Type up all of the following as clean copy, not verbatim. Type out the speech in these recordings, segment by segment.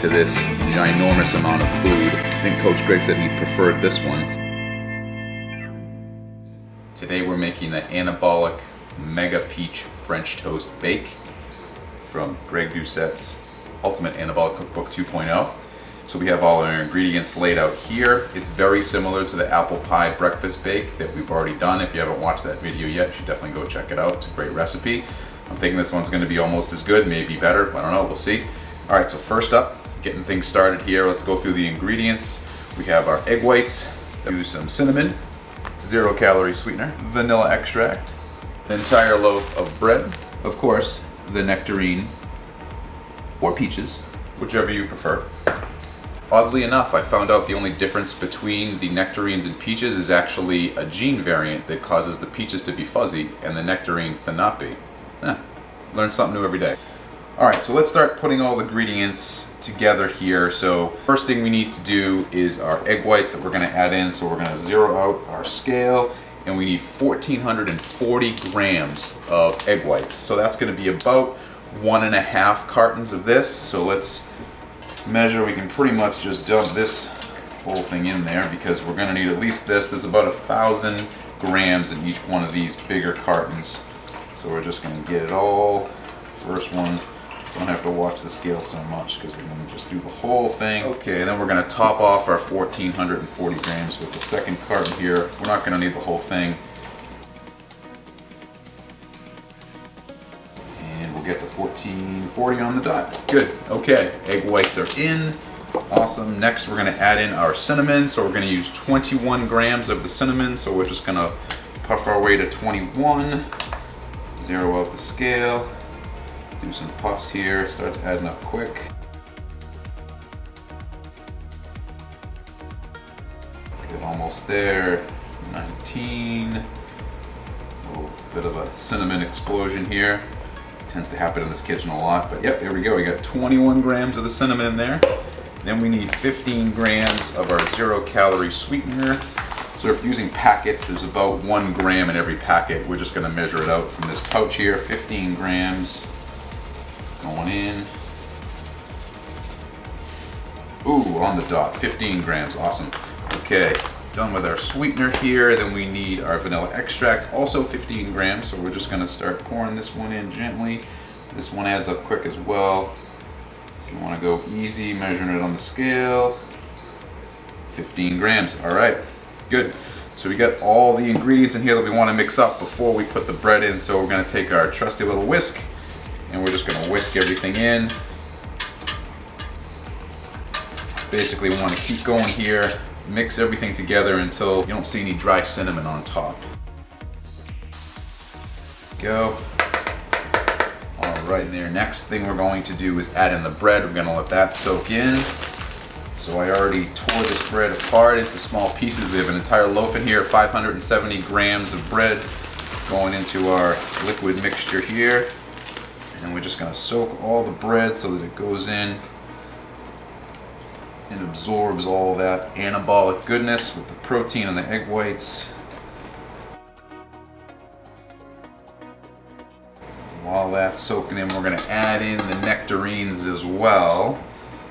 to this ginormous amount of food. I think Coach Greg said he preferred this one. Today we're making the Anabolic Mega Peach French Toast Bake from Greg Doucette's Ultimate Anabolic Cookbook 2.0. So we have all our ingredients laid out here. It's very similar to the apple pie breakfast bake that we've already done. If you haven't watched that video yet, you should definitely go check it out. It's a great recipe. I'm thinking this one's going to be almost as good, maybe better. I don't know, we'll see. All right, so first up, getting things started here, let's go through the ingredients. We have our egg whites, use some cinnamon, 0-calorie sweetener, vanilla extract, an entire loaf of bread, of course, the nectarine or peaches, whichever you prefer. Oddly enough, I found out the only difference between the nectarines and peaches is actually a gene variant that causes the peaches to be fuzzy and the nectarines to not be. Learn something new every day. Alright, so let's start putting all the ingredients together here. So first thing we need to do is our egg whites that we're going to add in. So we're going to zero out our scale, and we need 1,440 grams of egg whites. So that's going to be about 1.5 cartons of this. So let's measure. We can pretty much just dump this whole thing in there because we're going to need at least this. There's about 1,000 grams in each one of these bigger cartons. So we're just going to get it all. First one, don't have to watch the scale so much because we're going to just do the whole thing. Okay, and then we're going to top off our 1,440 grams with the second carton here. We're not going to need the whole thing. And we'll get to 1,440 on the dot. Good. Okay, egg whites are in. Awesome. Next, we're going to add in our cinnamon. So we're going to use 21 grams of the cinnamon. So we're just going to puff our way to 21. Zero out the scale. Do some puffs here. Starts adding up quick. Get almost there. 19. A little bit of a cinnamon explosion here. Tends to happen in this kitchen a lot, but yep, there we go. We got 21 grams of the cinnamon in there. Then we need 15 grams of our 0-calorie sweetener. So if you're using packets, there's about 1 gram in every packet. We're just going to measure it out from this pouch here. 15 grams going in. Ooh, on the dot, 15 grams, awesome. Okay, done with our sweetener here. Then we need our vanilla extract, also 15 grams. So we're just going to start pouring this one in gently. This one adds up quick as well. So you want to go easy, measuring it on the scale. 15 grams, all right. Good. So we got all the ingredients in here that we want to mix up before we put the bread in. So we're going to take our trusty little whisk and we're just going to whisk everything in. Basically, we want to keep going here, mix everything together until you don't see any dry cinnamon on top. Go. All right, in there. Next thing we're going to do is add in the bread. We're going to let that soak in. So I already tore this bread apart into small pieces. We have an entire loaf in here, 570 grams of bread going into our liquid mixture here. And we're just going to soak all the bread so that it goes in and absorbs all that anabolic goodness with the protein and the egg whites. While that's soaking in, we're going to add in the nectarines as well,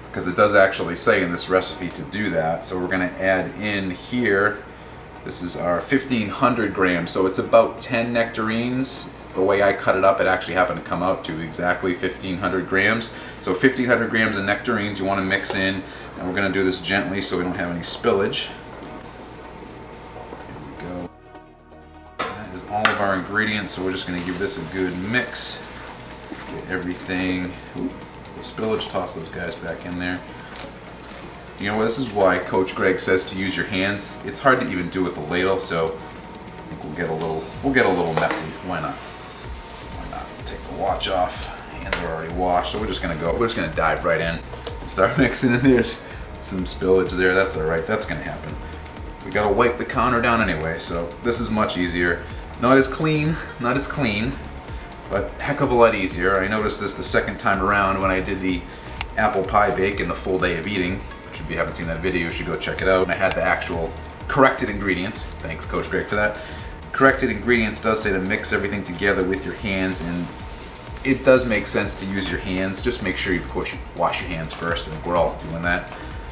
because it does actually say in this recipe to do that. So we're going to add in here, this is our 1,500 grams, so it's about 10 nectarines. The way I cut it up, it actually happened to come out to exactly 1,500 grams. So 1,500 grams of nectarines you want to mix in, and we're going to do this gently so we don't have any spillage. Here we go. That is all of our ingredients, so we're just going to give this a good mix. Get everything. Ooh. Spillage, toss those guys back in there. You know what, this is why Coach Greg says to use your hands. It's hard to even do with a ladle, so I think we'll get a little messy. Why not? Why not? Take the watch off. Hands are already washed, so we're just gonna dive right in and start mixing. And there's some spillage there. That's all right. That's gonna happen. We gotta wipe the counter down anyway, so this is much easier. Not as clean, but heck of a lot easier. I noticed this the second time around when I did the apple pie bake in the full day of eating, which if you haven't seen that video, you should go check it out. And I had the actual corrected ingredients. Thanks, Coach Greg, for that. Corrected ingredients does say to mix everything together with your hands, and it does make sense to use your hands. Just make sure, of course, you wash your hands first. I think we're all doing that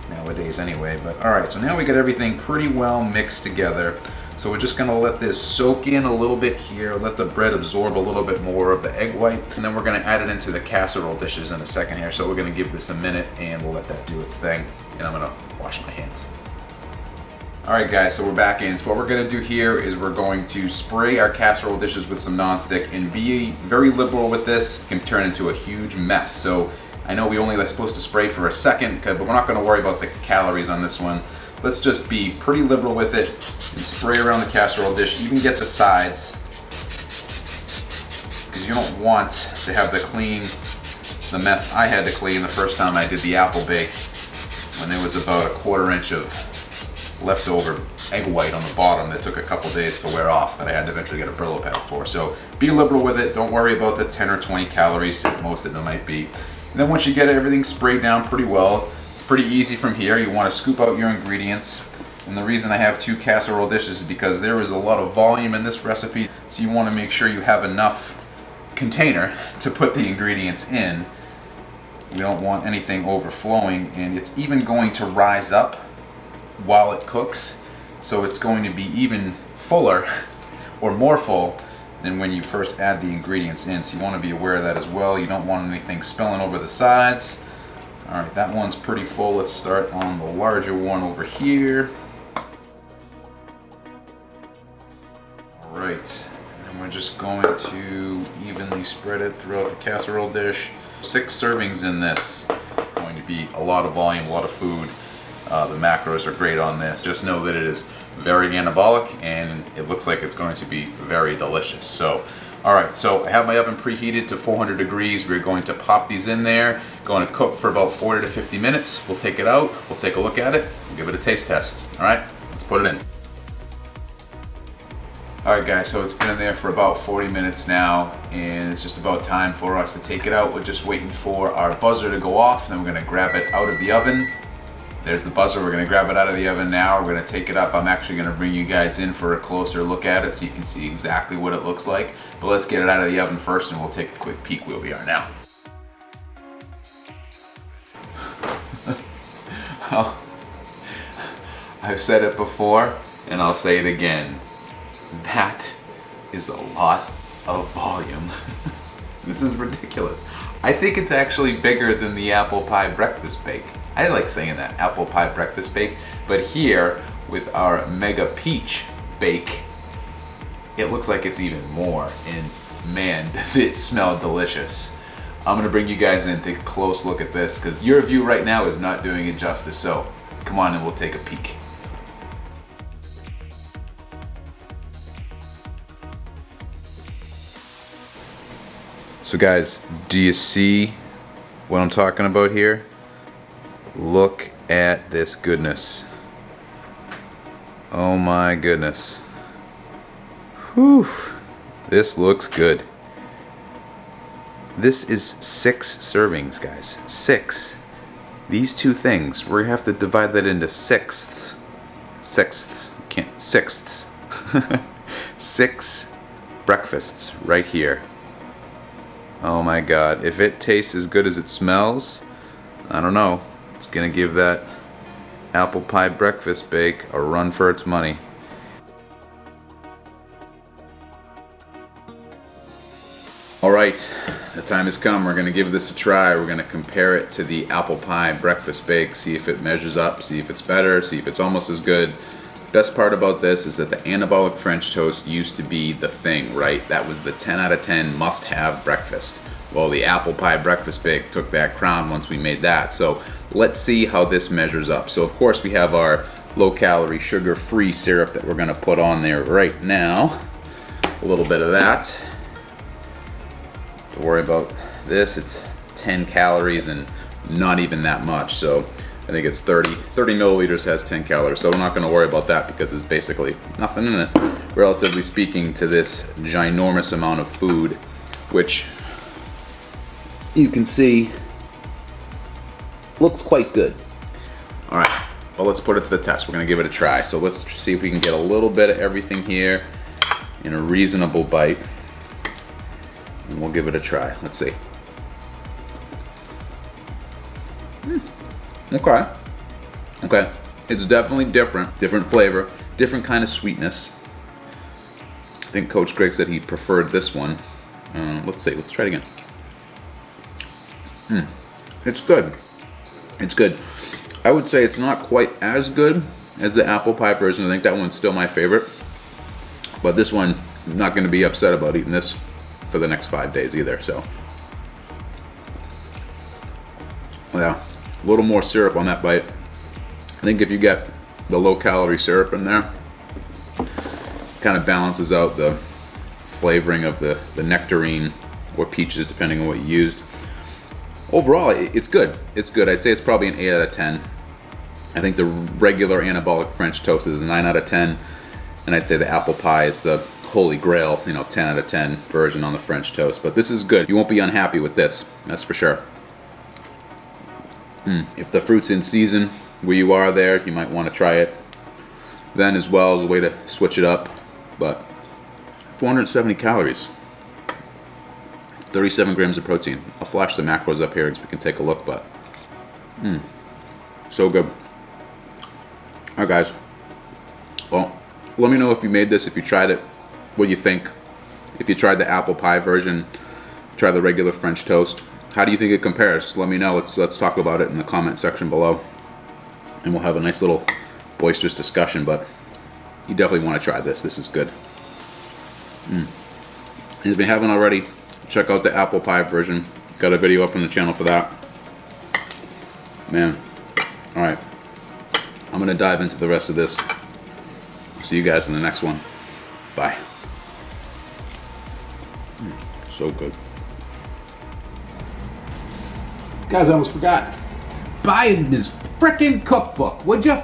nowadays anyway. But all right, so now we got everything pretty well mixed together. So we're just gonna let this soak in a little bit here, let the bread absorb a little bit more of the egg white, and then we're gonna add it into the casserole dishes in a second here. So we're gonna give this a minute and we'll let that do its thing. And I'm gonna wash my hands. All right guys, so we're back in. So what we're gonna do here is we're going to spray our casserole dishes with some nonstick and be very liberal with this. It can turn into a huge mess. So I know we only are supposed to spray for a second, but we're not gonna worry about the calories on this one. Let's just be pretty liberal with it and spray around the casserole dish. Even get the sides, because you don't want to have the mess I had to clean the first time I did the apple bake, when there was about a 1/4 inch of leftover egg white on the bottom that took a couple days to wear off that I had to eventually get a Brillo pad for. So be liberal with it. Don't worry about the 10 or 20 calories, most of them might be. And then once you get everything sprayed down pretty well, pretty easy from here. You want to scoop out your ingredients, and the reason I have 2 casserole dishes is because there is a lot of volume in this recipe, so you want to make sure you have enough container to put the ingredients in. We don't want anything overflowing, and it's even going to rise up while it cooks, so it's going to be even fuller or more full than when you first add the ingredients in. So you want to be aware of that as well. You don't want anything spilling over the sides. All right, that one's pretty full. Let's start on the larger one over here. All right, and then we're just going to evenly spread it throughout the casserole dish. 6 servings in this. It's going to be a lot of volume, a lot of food. The macros are great on this. Just know that it is very anabolic, and it looks like it's going to be very delicious. So, all right, so I have my oven preheated to 400 degrees. We're going to pop these in there, going to cook for about 40 to 50 minutes. We'll take it out, we'll take a look at it, and give it a taste test. All right, let's put it in. All right guys, so it's been in there for about 40 minutes now, and it's just about time for us to take it out. We're just waiting for our buzzer to go off, then we're gonna grab it out of the oven. There's the buzzer. We're going to grab it out of the oven now. We're going to take it up. I'm actually going to bring you guys in for a closer look at it so you can see exactly what it looks like. But let's get it out of the oven first, and we'll take a quick peek where we are now. Well, I've said it before, and I'll say it again. That is a lot of volume. This is ridiculous. I think it's actually bigger than the apple pie breakfast bake. I like saying that, apple pie breakfast bake, but here with our mega peach bake, it looks like it's even more, and man, does it smell delicious. I'm gonna bring you guys in, take a close look at this, because your view right now is not doing it justice, so come on and we'll take a peek. So guys, do you see what I'm talking about here? Look at this goodness. Oh my goodness. Whew. This looks good. This is 6 servings, guys. 6. These 2 things, we're gonna have to divide that into sixths. Sixths. 6 breakfasts right here. Oh my God. If it tastes as good as it smells, I don't know. It's gonna give that apple pie breakfast bake a run for its money. All right, the time has come. We're gonna give this a try. We're gonna compare it to the apple pie breakfast bake, see if it measures up, see if it's better, see if it's almost as good. Best part about this is that the Anabolic French Toast used to be the thing, right? That was the 10 out of 10 must-have breakfast. Well, the apple pie breakfast bake took that crown once we made that. So let's see how this measures up. So of course we have our low-calorie, sugar-free syrup that we're gonna put on there right now. A little bit of that. Don't worry about this. It's 10 calories and not even that much. So I think it's 30 milliliters has 10 calories. So we're not gonna worry about that because there's basically nothing in it, relatively speaking, to this ginormous amount of food, which you can see looks quite good. All right, well, let's put it to the test. We're gonna give it a try. So let's see if we can get a little bit of everything here in a reasonable bite. and we'll give it a try. Let's see. Okay. Okay. It's definitely different. Different flavor. Different kind of sweetness. I think Coach Greg said he preferred this one. Let's see. Let's try it again. It's good. It's good. I would say it's not quite as good as the apple pie version. I think that one's still my favorite. But this one, I'm not going to be upset about eating this for the next 5 days either. So, yeah, a little more syrup on that bite. I think if you get the low-calorie syrup in there, kind of balances out the flavoring of the nectarine or peaches, depending on what you used. Overall, it's good. It's good. I'd say it's probably an 8 out of 10. I think the regular Anabolic French Toast is a 9 out of 10. And I'd say the apple pie is the holy grail, 10 out of 10 version on the French toast. But this is good. You won't be unhappy with this. That's for sure. If the fruit's in season where you are there, you might want to try it then as well as a way to switch it up. But 470 calories. 37 grams of protein. I'll flash the macros up here so we can take a look, but so good. Alright guys, well, let me know if you made this, if you tried it, what you think. If you tried the apple pie version, try the regular French toast. How do you think it compares? Let me know. Let's talk about it in the comment section below, and we'll have a nice little boisterous discussion. But you definitely want to try this. This is good. And if you haven't already, check out the apple pie version. Got a video up on the channel for that. Man, all right. I'm gonna dive into the rest of this. See you guys in the next one. Bye. So good. Guys, I almost forgot. Buy his frickin' cookbook, would you?